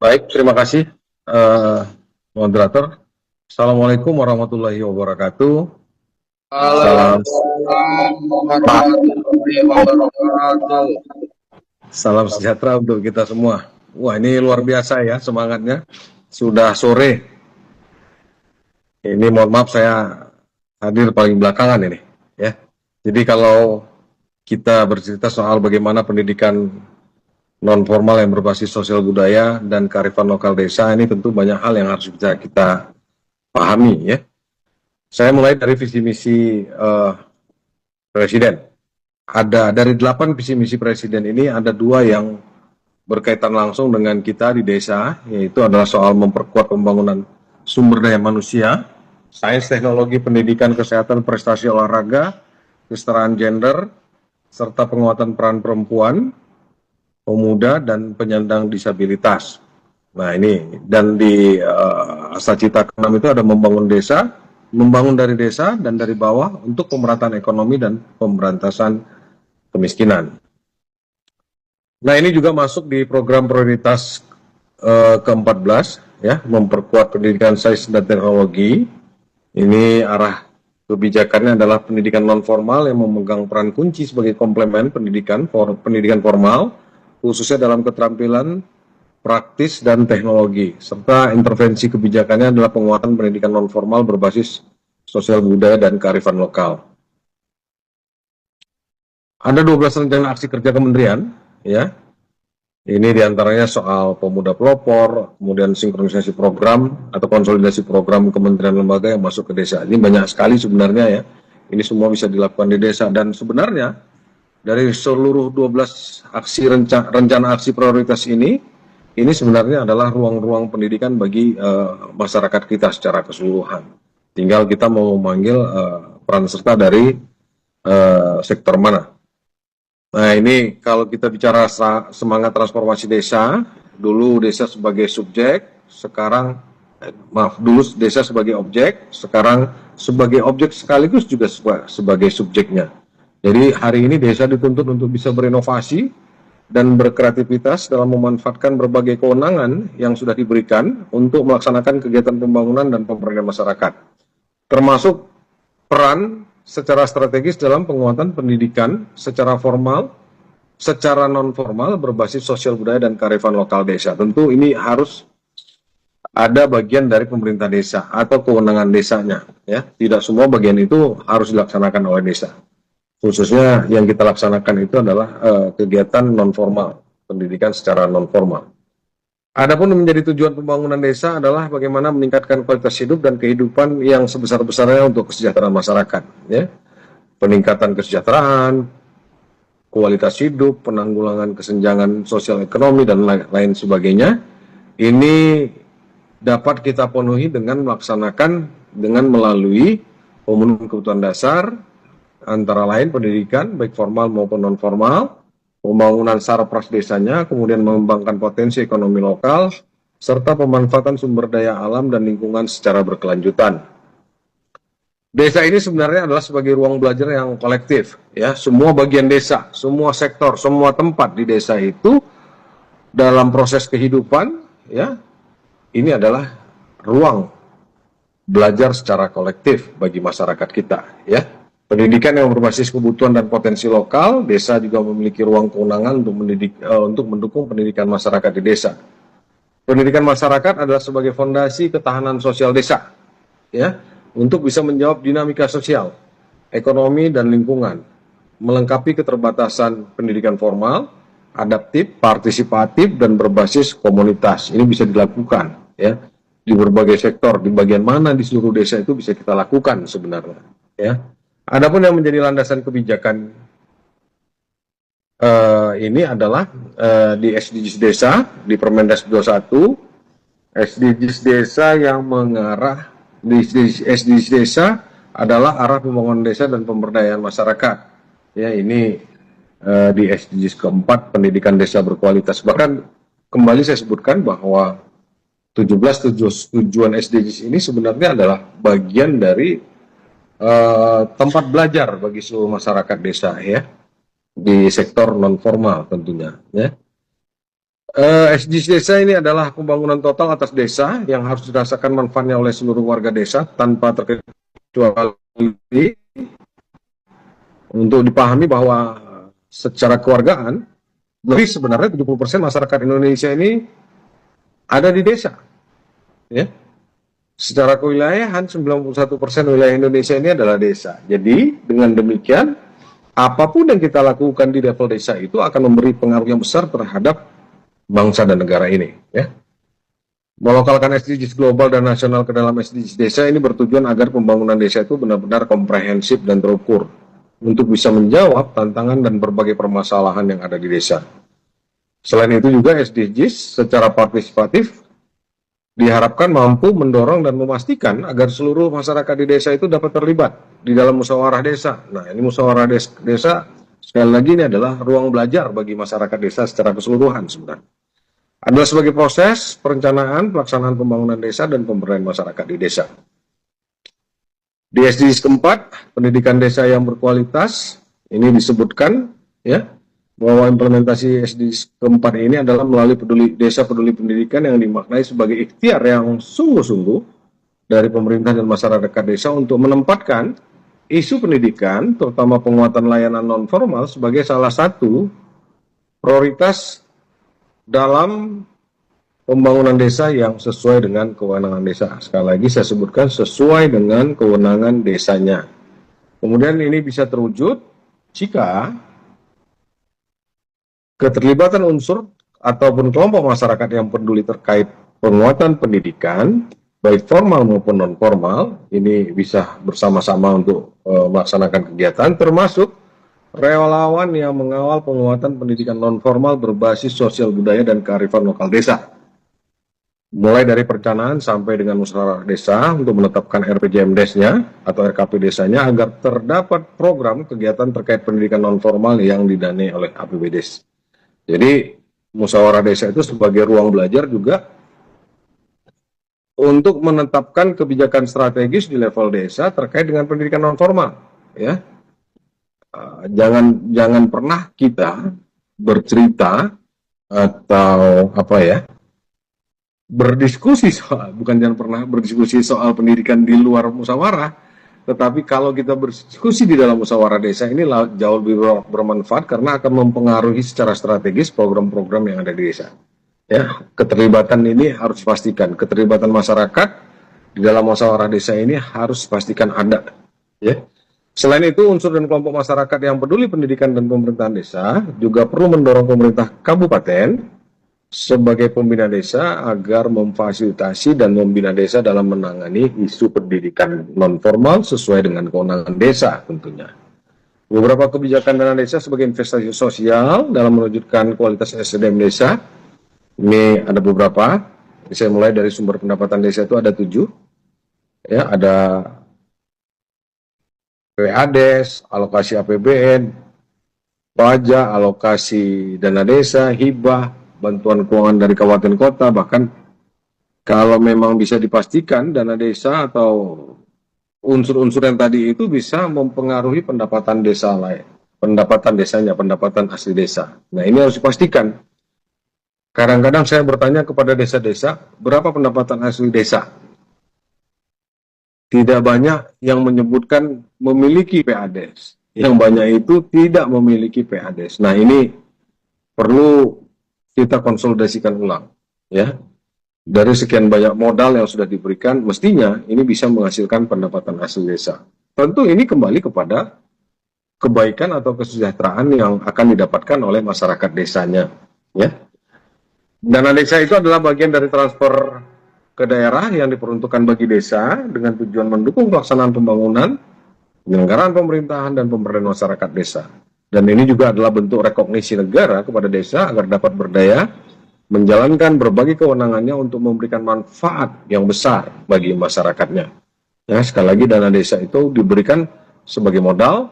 Baik, terima kasih eh, moderator. Assalamualaikum warahmatullahi wabarakatuh. Salam, Waalaikumsalam warahmatullahi wabarakatuh. salam sejahtera untuk kita semua. Wah, ini luar biasa ya semangatnya. Sudah sore. Ini mohon maaf saya hadir paling belakangan ini, ya. Jadi kalau kita bercerita soal bagaimana pendidikan non formal yang berbasis sosial budaya dan kearifan lokal desa, ini tentu banyak hal yang harus kita pahami, ya. Saya mulai dari visi misi Presiden. Ada dari 8 visi misi Presiden ini, ada 2 yang berkaitan langsung dengan kita di desa, yaitu adalah soal memperkuat pembangunan sumber daya manusia, sains, teknologi, pendidikan, kesehatan, prestasi olahraga, kesetaraan gender, serta penguatan peran perempuan, pemuda, dan penyandang disabilitas. Nah ini, dan di Asacita ke-6 itu ada membangun desa, membangun dari desa dan dari bawah untuk pemerataan ekonomi dan pemberantasan kemiskinan. Nah ini juga masuk di program prioritas ke-14, ya, memperkuat pendidikan sains dan teknologi. Ini arah kebijakannya adalah pendidikan non formal yang memegang peran kunci sebagai komplemen pendidikan formal, khususnya dalam keterampilan praktis dan teknologi, serta intervensi kebijakannya adalah penguatan pendidikan non formal berbasis sosial budaya dan kearifan lokal. Ada 12 rencana aksi kerja kementerian, ya. Ini diantaranya soal pemuda pelopor, kemudian sinkronisasi program atau konsolidasi program kementerian lembaga yang masuk ke desa. Ini banyak sekali sebenarnya ya. Ini semua bisa dilakukan di desa dan sebenarnya dari seluruh 12 aksi rencana aksi prioritas ini sebenarnya adalah ruang-ruang pendidikan bagi masyarakat kita secara keseluruhan. Tinggal kita mau memanggil peran serta dari sektor mana. Nah ini kalau kita bicara semangat transformasi desa, dulu desa sebagai subjek, sekarang dulu desa sebagai objek, sekarang sebagai objek sekaligus juga sebagai subjeknya. Jadi hari ini desa dituntut untuk bisa berinovasi dan berkreativitas dalam memanfaatkan berbagai kewenangan yang sudah diberikan untuk melaksanakan kegiatan pembangunan dan pemberdayaan masyarakat, termasuk peran secara strategis dalam penguatan pendidikan secara formal, secara non formal berbasis sosial budaya dan kearifan lokal desa. Tentu ini harus ada bagian dari pemerintah desa atau kewenangan desanya, ya. Tidak semua bagian itu harus dilaksanakan oleh desa. Khususnya yang kita laksanakan itu adalah kegiatan non formal, pendidikan secara non formal. Adapun menjadi tujuan pembangunan desa adalah bagaimana meningkatkan kualitas hidup dan kehidupan yang sebesar-besarnya untuk kesejahteraan masyarakat, ya. Peningkatan kesejahteraan, kualitas hidup, penanggulangan kesenjangan sosial ekonomi dan lain sebagainya. Ini dapat kita penuhi dengan melaksanakan dengan melalui pemenuhan kebutuhan dasar antara lain pendidikan baik formal maupun non formal, pembangunan sarapras desanya, kemudian mengembangkan potensi ekonomi lokal, serta pemanfaatan sumber daya alam dan lingkungan secara berkelanjutan. Desa ini sebenarnya adalah sebagai ruang belajar yang kolektif, ya. Semua bagian desa, semua sektor, semua tempat di desa itu dalam proses kehidupan, ya, ini adalah ruang belajar secara kolektif bagi masyarakat kita, ya. Pendidikan yang berbasis kebutuhan dan potensi lokal, desa juga memiliki ruang kewenangan untuk mendukung pendidikan masyarakat di desa. Pendidikan masyarakat adalah sebagai fondasi ketahanan sosial desa, ya, untuk bisa menjawab dinamika sosial, ekonomi, dan lingkungan, melengkapi keterbatasan pendidikan formal, adaptif, partisipatif, dan berbasis komunitas. Ini bisa dilakukan, ya, di berbagai sektor, di bagian mana di seluruh desa itu bisa kita lakukan sebenarnya, ya. Adapun yang menjadi landasan kebijakan ini adalah di SDGs desa, di Permendas 21, SDGs desa yang mengarah di SDGs desa adalah arah pembangunan desa dan pemberdayaan masyarakat. Ya, ini di SDGs keempat, pendidikan desa berkualitas. Bahkan kembali saya sebutkan bahwa 17 tujuan SDGs ini sebenarnya adalah bagian dari tempat belajar bagi seluruh masyarakat desa, ya, di sektor non formal tentunya, ya. SDGs desa ini adalah pembangunan total atas desa yang harus dirasakan manfaatnya oleh seluruh warga desa tanpa terkecuali. Untuk dipahami bahwa secara kewargaan, lebih sebenarnya 70% masyarakat Indonesia ini ada di desa. Ya. Secara kewilayahan, 91% wilayah Indonesia ini adalah desa. Jadi, dengan demikian, apapun yang kita lakukan di level desa itu akan memberi pengaruh yang besar terhadap bangsa dan negara ini. Ya. Melokalkan SDGs global dan nasional ke dalam SDGs desa ini bertujuan agar pembangunan desa itu benar-benar komprehensif dan terukur untuk bisa menjawab tantangan dan berbagai permasalahan yang ada di desa. Selain itu juga SDGs secara partisipatif diharapkan mampu mendorong dan memastikan agar seluruh masyarakat di desa itu dapat terlibat di dalam musyawarah desa. Nah, ini musyawarah desa sekali lagi ini adalah ruang belajar bagi masyarakat desa secara keseluruhan sebenarnya. Adalah sebagai proses perencanaan, pelaksanaan pembangunan desa dan pemberdayaan masyarakat di desa. Di SDGs keempat, pendidikan desa yang berkualitas, ini disebutkan ya bahwa implementasi SDGs keempat ini adalah melalui desa peduli pendidikan yang dimaknai sebagai ikhtiar yang sungguh-sungguh dari pemerintah dan masyarakat desa untuk menempatkan isu pendidikan, terutama penguatan layanan non-formal sebagai salah satu prioritas dalam pembangunan desa yang sesuai dengan kewenangan desa. Sekali lagi saya sebutkan sesuai dengan kewenangan desanya. Kemudian ini bisa terwujud jika keterlibatan unsur ataupun kelompok masyarakat yang peduli terkait penguatan pendidikan, baik formal maupun non-formal, ini bisa bersama-sama untuk melaksanakan kegiatan, termasuk relawan yang mengawal penguatan pendidikan non-formal berbasis sosial budaya dan kearifan lokal desa. Mulai dari perencanaan sampai dengan musyawarah desa untuk menetapkan RPJMDes-nya atau RKP desanya agar terdapat program kegiatan terkait pendidikan non-formal yang didanai oleh APBDes. Jadi musyawarah desa itu sebagai ruang belajar juga untuk menetapkan kebijakan strategis di level desa terkait dengan pendidikan non-formal. Ya. Jangan pernah kita bercerita atau berdiskusi soal, bukan jangan pernah berdiskusi soal pendidikan di luar musyawarah, tetapi kalau kita berdiskusi di dalam musyawarah desa ini jauh lebih bermanfaat karena akan mempengaruhi secara strategis program-program yang ada di desa. Ya, keterlibatan ini harus dipastikan, keterlibatan masyarakat di dalam musyawarah desa ini harus dipastikan ada. Ya. Selain itu, unsur dan kelompok masyarakat yang peduli pendidikan dan pemerintahan desa juga perlu mendorong pemerintah kabupaten sebagai pembina desa agar memfasilitasi dan membina desa dalam menangani isu pendidikan non-formal sesuai dengan kewenangan desa tentunya. Beberapa kebijakan dana desa sebagai investasi sosial dalam mewujudkan kualitas SDM desa, ini ada beberapa. Saya mulai dari sumber pendapatan desa itu ada 7. Ya, ada PADes, alokasi APBN, pajak, alokasi dana desa, hibah, bantuan keuangan dari kabupaten kota, bahkan kalau memang bisa dipastikan dana desa atau unsur-unsur yang tadi itu bisa mempengaruhi pendapatan desa lain, pendapatan desanya, pendapatan asli desa. Nah, ini harus dipastikan. Kadang-kadang saya bertanya kepada desa-desa, berapa pendapatan asli desa? Tidak banyak yang menyebutkan memiliki PADes. Yang banyak itu tidak memiliki PADes. Nah, ini perlu kita konsolidasikan ulang. Ya. Dari sekian banyak modal yang sudah diberikan, mestinya ini bisa menghasilkan pendapatan asli desa. Tentu ini kembali kepada kebaikan atau kesejahteraan yang akan didapatkan oleh masyarakat desanya. Ya. Dana desa itu adalah bagian dari transfer ke daerah yang diperuntukkan bagi desa dengan tujuan mendukung pelaksanaan pembangunan, penyelenggaraan pemerintahan, dan pemberdayaan masyarakat desa. Dan ini juga adalah bentuk rekognisi negara kepada desa agar dapat berdaya menjalankan berbagai kewenangannya untuk memberikan manfaat yang besar bagi masyarakatnya. Ya, sekali lagi dana desa itu diberikan sebagai modal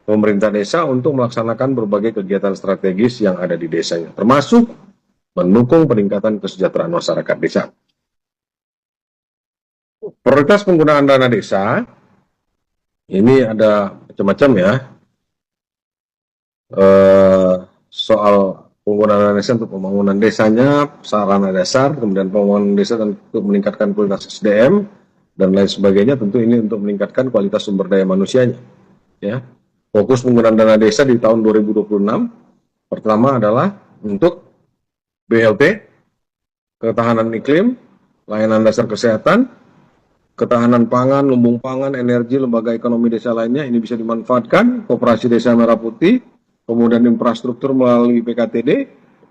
pemerintah desa untuk melaksanakan berbagai kegiatan strategis yang ada di desanya, termasuk mendukung peningkatan kesejahteraan masyarakat desa. Prioritas penggunaan dana desa ini ada macam-macam ya. Soal penggunaan dana desa untuk pembangunan desanya, sarana dasar, kemudian pembangunan desa dan untuk meningkatkan kualitas SDM dan lain sebagainya. Tentu ini untuk meningkatkan kualitas sumber daya manusianya. Ya, fokus penggunaan dana desa di tahun 2026 pertama adalah untuk BLT, ketahanan iklim, layanan dasar kesehatan, ketahanan pangan, lumbung pangan, energi, lembaga ekonomi desa lainnya ini bisa dimanfaatkan, koperasi desa Merah Putih, kemudian infrastruktur melalui PKTD,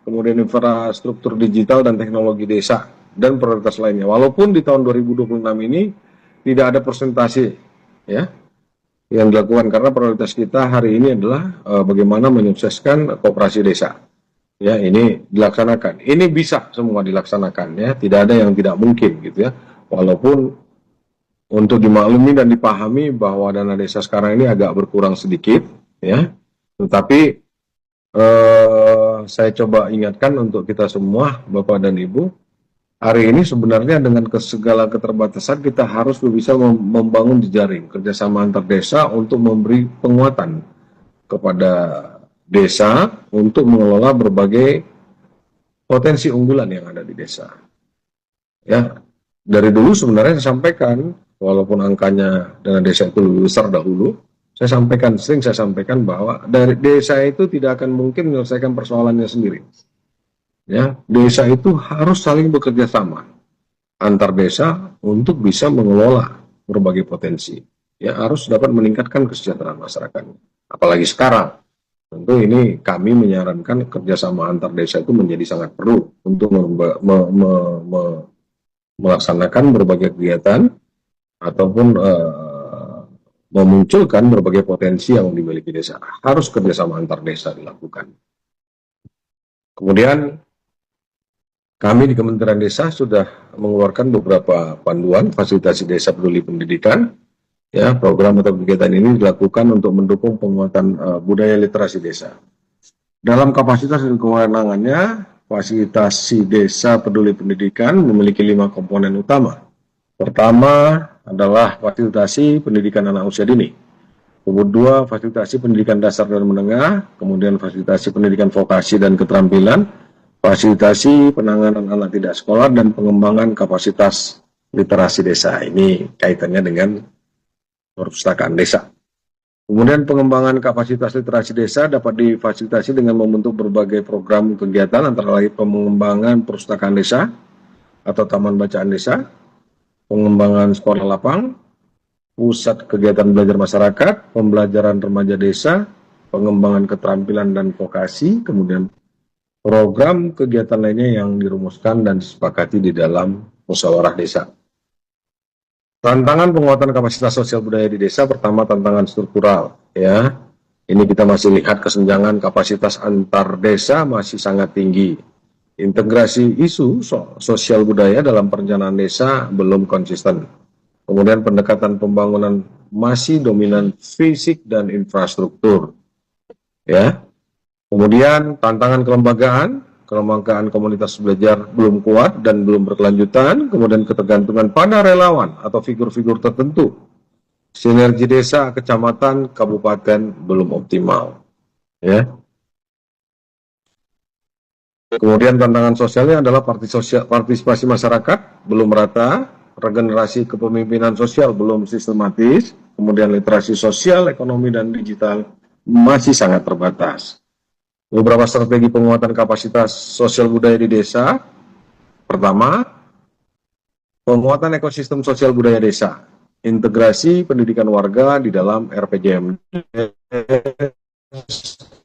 kemudian infrastruktur digital dan teknologi desa, dan prioritas lainnya. Walaupun di tahun 2026 ini tidak ada persentase ya yang dilakukan, karena prioritas kita hari ini adalah bagaimana menyukseskan koperasi desa. Ya, ini dilaksanakan. Ini bisa semua dilaksanakan ya, tidak ada yang tidak mungkin gitu ya. Walaupun untuk dimaklumi dan dipahami bahwa dana desa sekarang ini agak berkurang sedikit ya. Tetapi saya coba ingatkan untuk kita semua, Bapak dan Ibu, hari ini sebenarnya dengan segala keterbatasan kita harus bisa membangun jejaring kerjasama antar desa untuk memberi penguatan kepada desa untuk mengelola berbagai potensi unggulan yang ada di desa. Ya, dari dulu sebenarnya saya sampaikan, walaupun angkanya dana desa itu lebih besar dahulu, sering saya sampaikan bahwa dari desa itu tidak akan mungkin menyelesaikan persoalannya sendiri. Ya, desa itu harus saling bekerja sama antar desa untuk bisa mengelola berbagai potensi. Ya, harus dapat meningkatkan kesejahteraan masyarakatnya. Apalagi sekarang, tentu ini kami menyarankan kerjasama antar desa itu menjadi sangat perlu untuk melaksanakan berbagai kegiatan ataupun memunculkan berbagai potensi yang dimiliki desa. Harus kerjasama antar desa dilakukan. Kemudian kami di Kementerian Desa sudah mengeluarkan beberapa panduan fasilitasi desa peduli pendidikan. Ya, program atau kegiatan ini dilakukan untuk mendukung penguatan budaya literasi desa. Dalam kapasitas dan kewenangannya, fasilitasi desa peduli pendidikan memiliki 5 komponen utama. Pertama adalah fasilitasi pendidikan anak usia dini. Kedua, fasilitasi pendidikan dasar dan menengah, kemudian fasilitasi pendidikan vokasi dan keterampilan, fasilitasi penanganan anak tidak sekolah, dan pengembangan kapasitas literasi desa. Ini kaitannya dengan perpustakaan desa. Kemudian pengembangan kapasitas literasi desa dapat difasilitasi dengan membentuk berbagai program kegiatan, antara lain pengembangan perpustakaan desa atau taman bacaan desa, pengembangan sekolah lapang, pusat kegiatan belajar masyarakat, pembelajaran remaja desa, pengembangan keterampilan dan vokasi, kemudian program kegiatan lainnya yang dirumuskan dan disepakati di dalam musyawarah desa. Tantangan penguatan kapasitas sosial budaya di desa, pertama tantangan struktural ya. Ini kita masih lihat kesenjangan kapasitas antar desa masih sangat tinggi. Integrasi isu sosial budaya dalam perencanaan desa belum konsisten. Kemudian pendekatan pembangunan masih dominan fisik dan infrastruktur. Ya. Kemudian tantangan kelembagaan komunitas belajar belum kuat dan belum berkelanjutan, kemudian ketergantungan pada relawan atau figur-figur tertentu. Sinergi desa, kecamatan, kabupaten belum optimal. Ya. Kemudian tantangan sosialnya adalah partisipasi masyarakat belum merata, regenerasi kepemimpinan sosial belum sistematis, kemudian literasi sosial, ekonomi, dan digital masih sangat terbatas. Beberapa strategi penguatan kapasitas sosial budaya di desa. Pertama, penguatan ekosistem sosial budaya desa. Integrasi pendidikan warga di dalam RPJMD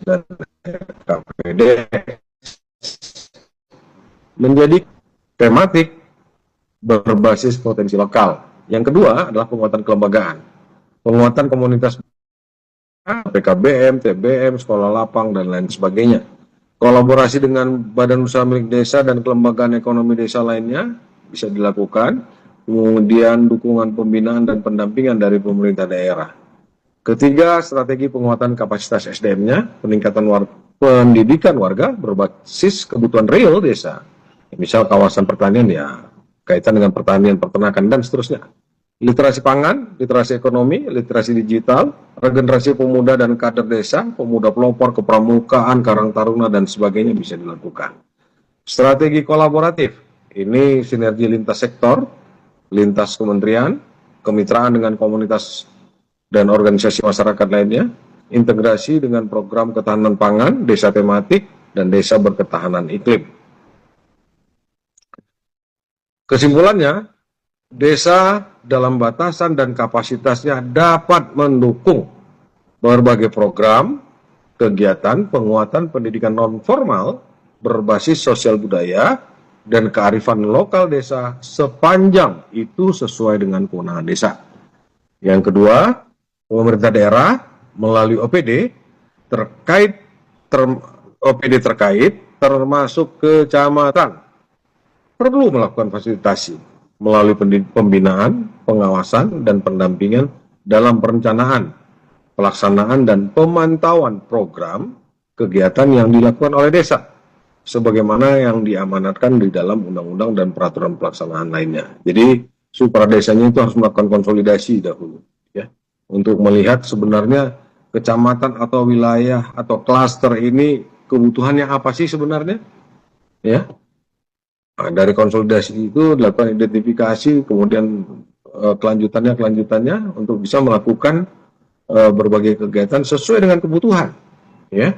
dan KPD menjadi tematik berbasis potensi lokal. Yang kedua adalah penguatan kelembagaan. Penguatan komunitas PKBM, TBM, sekolah lapang, dan lain sebagainya. Kolaborasi dengan badan usaha milik desa dan kelembagaan ekonomi desa lainnya bisa dilakukan. Kemudian dukungan pembinaan dan pendampingan dari pemerintah daerah. Ketiga, strategi penguatan kapasitas SDM-nya, peningkatan pendidikan warga berbasis kebutuhan real desa. Misal kawasan pertanian ya, kaitan dengan pertanian, peternakan, dan seterusnya. literasi pangan, literasi ekonomi, literasi digital, regenerasi pemuda dan kader desa, pemuda pelopor, kepramukaan, karang taruna, dan sebagainya bisa dilakukan. Strategi kolaboratif, ini sinergi lintas sektor, lintas kementerian, kemitraan dengan komunitas dan organisasi masyarakat lainnya, integrasi dengan program ketahanan pangan, desa tematik, dan desa berketahanan iklim. Kesimpulannya, desa dalam batasan dan kapasitasnya dapat mendukung berbagai program, kegiatan, penguatan pendidikan non-formal berbasis sosial budaya dan kearifan lokal desa sepanjang itu sesuai dengan kewenangan desa. Yang kedua, pemerintah daerah melalui OPD terkait termasuk kecamatan perlu melakukan fasilitasi melalui pembinaan, pengawasan, dan pendampingan dalam perencanaan, pelaksanaan, dan pemantauan program kegiatan yang dilakukan oleh desa, sebagaimana yang diamanatkan di dalam undang-undang dan peraturan pelaksanaan lainnya. Jadi, supra desanya itu harus melakukan konsolidasi dahulu, ya, untuk melihat sebenarnya kecamatan atau wilayah atau klaster ini kebutuhannya apa sih sebenarnya, ya. Nah, dari konsolidasi itu dilakukan identifikasi, kemudian kelanjutannya untuk bisa melakukan berbagai kegiatan sesuai dengan kebutuhan, ya.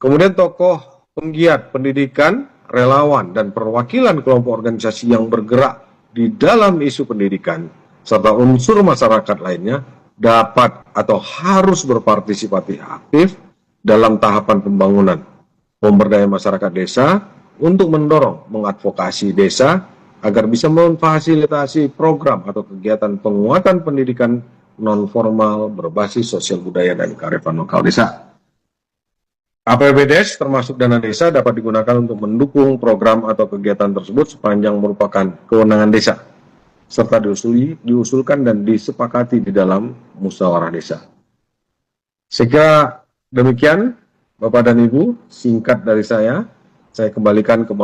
Kemudian tokoh penggiat pendidikan, relawan, dan perwakilan kelompok organisasi yang bergerak di dalam isu pendidikan serta unsur masyarakat lainnya dapat atau harus berpartisipasi aktif dalam tahapan pembangunan pemberdayaan masyarakat desa untuk mendorong mengadvokasi desa agar bisa memfasilitasi program atau kegiatan penguatan pendidikan non-formal berbasis sosial budaya dan kearifan lokal desa. APBDes termasuk dana desa dapat digunakan untuk mendukung program atau kegiatan tersebut sepanjang merupakan kewenangan desa, serta diusulkan dan disepakati di dalam musyawarah desa. Sehingga demikian, Bapak dan Ibu, singkat dari saya kembalikan ke